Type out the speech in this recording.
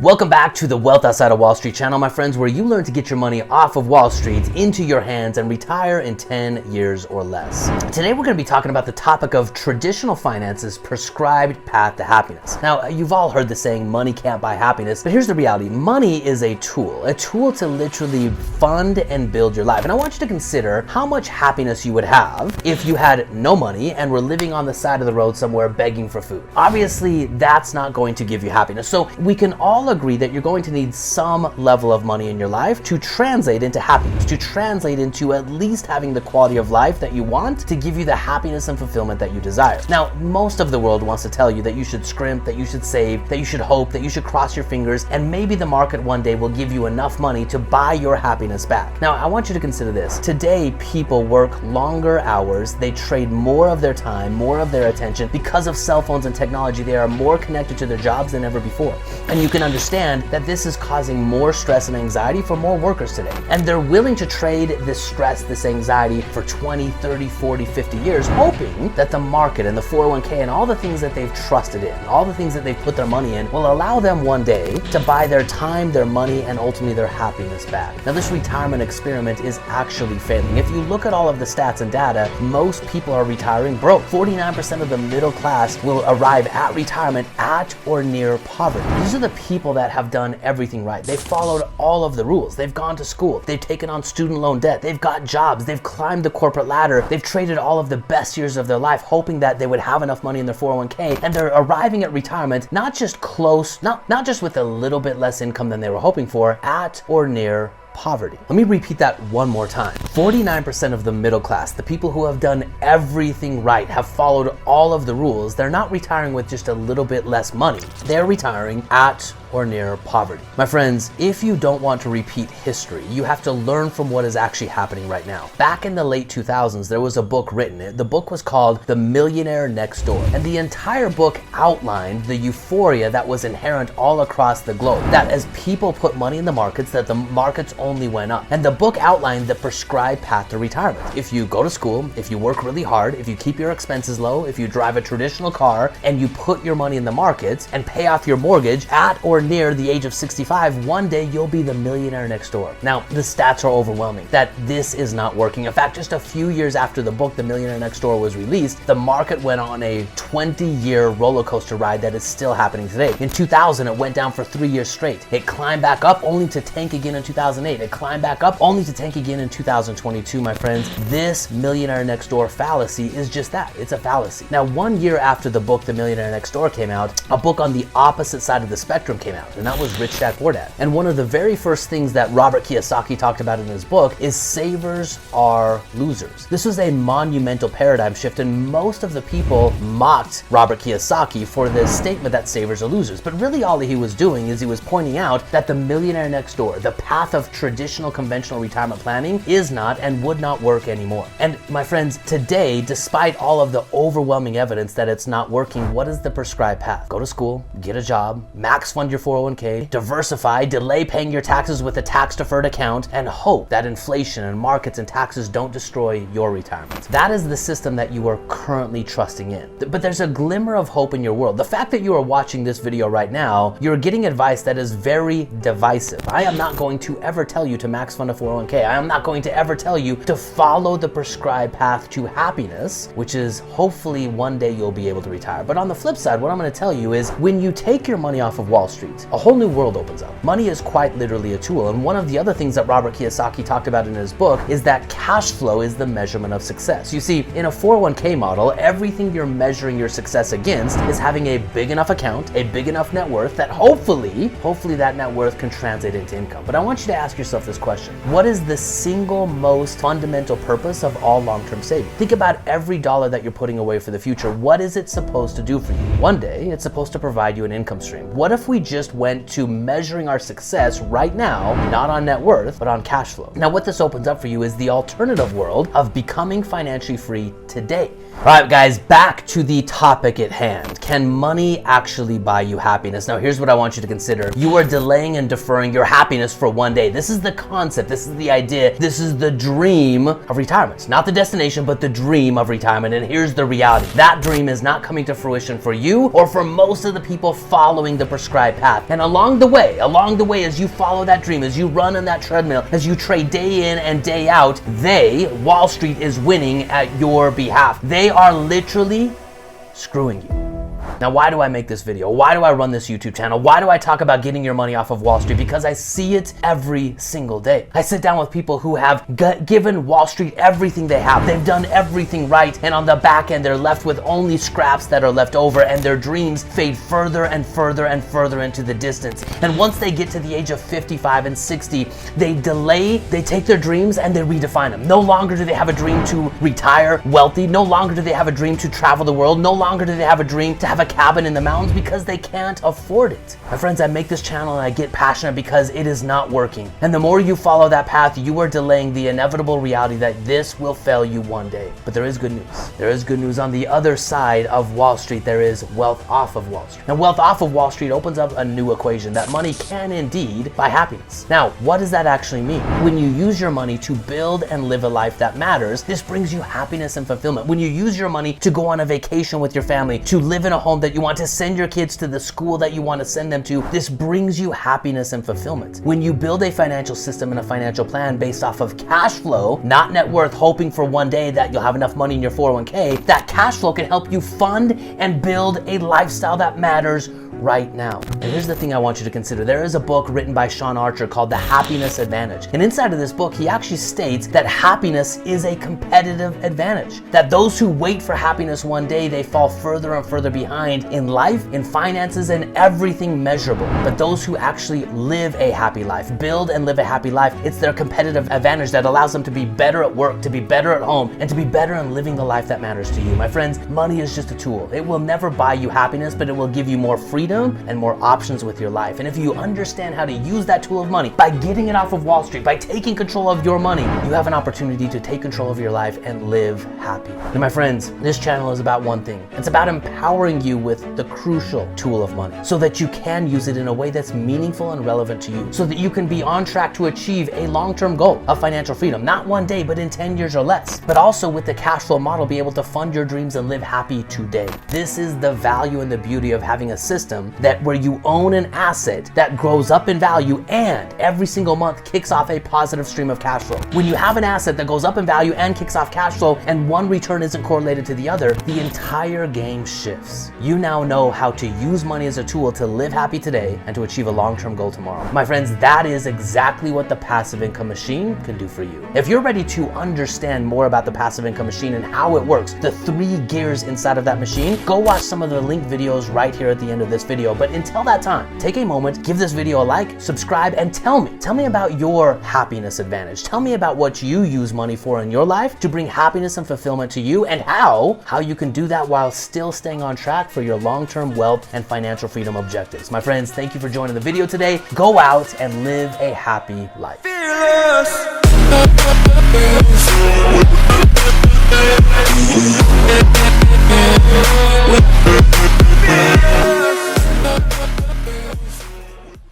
Welcome back to the Wealth Outside of Wall Street channel, my friends, where you learn to get your money off of Wall Street into your hands and retire in 10 years or less. Today, we're going to be talking about the topic of traditional finance's prescribed path to happiness. Now, you've all heard the saying, money can't buy happiness, but here's the reality. Money is a tool to literally fund and build your life. And I want you to consider how much happiness you would have if you had no money and were living on the side of the road somewhere begging for food. Obviously, that's not going to give you happiness. So we can all agree that you're going to need some level of money in your life to translate into happiness, to translate into at least having the quality of life that you want to give you the happiness and fulfillment that you desire. Now, most of the world wants to tell you that you should scrimp, that you should save, that you should hope, that you should cross your fingers, and maybe the market one day will give you enough money to buy your happiness back. Now, I want you to consider this. Today, people work longer hours, they trade more of their time, more of their attention. Because of cell phones and technology, they are more connected to their jobs than ever before. And you can understand that this is causing more stress and anxiety for more workers today. And they're willing to trade this stress, this anxiety for 20, 30, 40, 50 years, hoping that the market and the 401k and all the things that they've trusted in, all the things that they've put their money in, will allow them one day to buy their time, their money, and ultimately their happiness back. Now, this retirement experiment is actually failing. If you look at all of the stats and data, most people are retiring broke. 49% of the middle class will arrive at retirement at or near poverty. These are the people that have done everything right. They've followed all of the rules. They've gone to school. They've taken on student loan debt. They've got jobs. They've climbed the corporate ladder. They've traded all of the best years of their life, hoping that they would have enough money in their 401k. And they're arriving at retirement, not just close, not just with a little bit less income than they were hoping for, at or near poverty. Let me repeat that one more time. 49% of the middle class, the people who have done everything right, have followed all of the rules. They're not retiring with just a little bit less money. They're retiring at or near poverty. My friends, if you don't want to repeat history, you have to learn from what is actually happening right now. Back in the late 2000s, there was a book written. The book was called The Millionaire Next Door. And the entire book outlined the euphoria that was inherent all across the globe. That as people put money in the markets, that the markets only went up. And the book outlined the prescribed path to retirement. If you go to school, if you work really hard, if you keep your expenses low, if you drive a traditional car, and you put your money in the markets and pay off your mortgage at or near the age of 65, one day you'll be the millionaire next door. Now, the stats are overwhelming that this is not working. In fact, just a few years after the book, The Millionaire Next Door, was released, the market went on a 20-year roller coaster ride that is still happening today. In 2000, it went down for 3 years straight. It climbed back up only to tank again in 2008. It climbed back up only to tank again in 2022, my friends. This millionaire next door fallacy is just that. It's a fallacy. Now, 1 year after the book, The Millionaire Next Door, came out, a book on the opposite side of the spectrum came out, and that was Rich Dad Poor Dad. And one of the very first things that Robert Kiyosaki talked about in his book is savers are losers. This was a monumental paradigm shift, and most of the people mocked Robert Kiyosaki for this statement that savers are losers. But really all he was doing is he was pointing out that the millionaire next door, the path of traditional conventional retirement planning, is not and would not work anymore. And my friends, today, despite all of the overwhelming evidence that it's not working, what is the prescribed path? Go to school, get a job, max fund your 401k, diversify, delay paying your taxes with a tax-deferred account, and hope that inflation and markets and taxes don't destroy your retirement. That is the system that you are currently trusting in. But there's a glimmer of hope in your world. The fact that you are watching this video right now, you're getting advice that is very divisive. I am not going to ever tell you to max fund a 401k. I am not going to ever tell you to follow the prescribed path to happiness, which is hopefully one day you'll be able to retire. But on the flip side, what I'm going to tell you is when you take your money off of Wall Street, a whole new world opens up. Money is quite literally a tool. And one of the other things that Robert Kiyosaki talked about in his book is that cash flow is the measurement of success. You see, in a 401k model, everything you're measuring your success against is having a big enough account, a big enough net worth that hopefully that net worth can translate into income. But I want you to ask yourself this question. What is the single most fundamental purpose of all long-term saving? Think about every dollar that you're putting away for the future. What is it supposed to do for you? One day, it's supposed to provide you an income stream. What if we just went to measuring our success right now, not on net worth, but on cash flow? Now, what this opens up for you is the alternative world of becoming financially free today. All right, guys, back to the topic at hand. Can money actually buy you happiness? Now, here's what I want you to consider. You are delaying and deferring your happiness for one day. This is the concept. This is the idea. This is the dream of retirement. Not the destination, but the dream of retirement. And here's the reality. That dream is not coming to fruition for you or for most of the people following the prescribed path. path. And along the way, as you follow that dream, as you run on that treadmill, as you trade day in and day out, Wall Street is winning at your behalf. They are literally screwing you. Now, why do I make this video? Why do I run this YouTube channel? Why do I talk about getting your money off of Wall Street? Because I see it every single day. I sit down with people who have given Wall Street everything they have. They've done everything right, and on the back end, they're left with only scraps that are left over, and their dreams fade further and further and further into the distance. And once they get to the age of 55 and 60, they take their dreams and they redefine them. No longer do they have a dream to retire wealthy. No longer do they have a dream to travel the world. No longer do they have a dream to have a cabin in the mountains, because they can't afford it. My friends, I make this channel and I get passionate because it is not working. And the more you follow that path, you are delaying the inevitable reality that this will fail you one day. But there is good news. There is good news on the other side of Wall Street. There is wealth off of Wall Street. And wealth off of Wall Street opens up a new equation that money can indeed buy happiness. Now, what does that actually mean? When you use your money to build and live a life that matters, this brings you happiness and fulfillment. When you use your money to go on a vacation with your family, to live in a home that you want, to send your kids to the school that you want to send them to, this brings you happiness and fulfillment. When you build a financial system and a financial plan based off of cash flow, not net worth, hoping for one day that you'll have enough money in your 401k, that cash flow can help you fund and build a lifestyle that matters right now. And here's the thing I want you to consider. There is a book written by Sean Archer called The Happiness Advantage. And inside of this book, he actually states that happiness is a competitive advantage. That those who wait for happiness one day, they fall further and further behind in life, in finances, and everything measurable. But those who actually live a happy life, build and live a happy life, it's their competitive advantage that allows them to be better at work, to be better at home, and to be better in living the life that matters to you. My friends, money is just a tool. It will never buy you happiness, but it will give you more freedom and more options with your life. And if you understand how to use that tool of money by getting it off of Wall Street, by taking control of your money, you have an opportunity to take control of your life and live happy. And my friends, this channel is about one thing. It's about empowering you with the crucial tool of money so that you can use it in a way that's meaningful and relevant to you, so that you can be on track to achieve a long-term goal of financial freedom, not one day, but in 10 years or less. But also with the cash flow model, be able to fund your dreams and live happy today. This is the value and the beauty of having a system that where you own an asset that grows up in value and every single month kicks off a positive stream of cash flow. When you have an asset that goes up in value and kicks off cash flow, and one return isn't correlated to the other, the entire game shifts. You now know how to use money as a tool to live happy today and to achieve a long-term goal tomorrow. My friends, that is exactly what the passive income machine can do for you. If you're ready to understand more about the passive income machine and how it works, the 3 gears inside of that machine, go watch some of the linked videos right here at the end of this video. But until that time, take a moment, give this video a like, subscribe, and tell me about your happiness advantage. Tell me about what you use money for in your life to bring happiness and fulfillment to you, and how you can do that while still staying on track for your long-term wealth and financial freedom objectives. My friends, thank you for joining the video today. Go out and live a happy life. Fearless.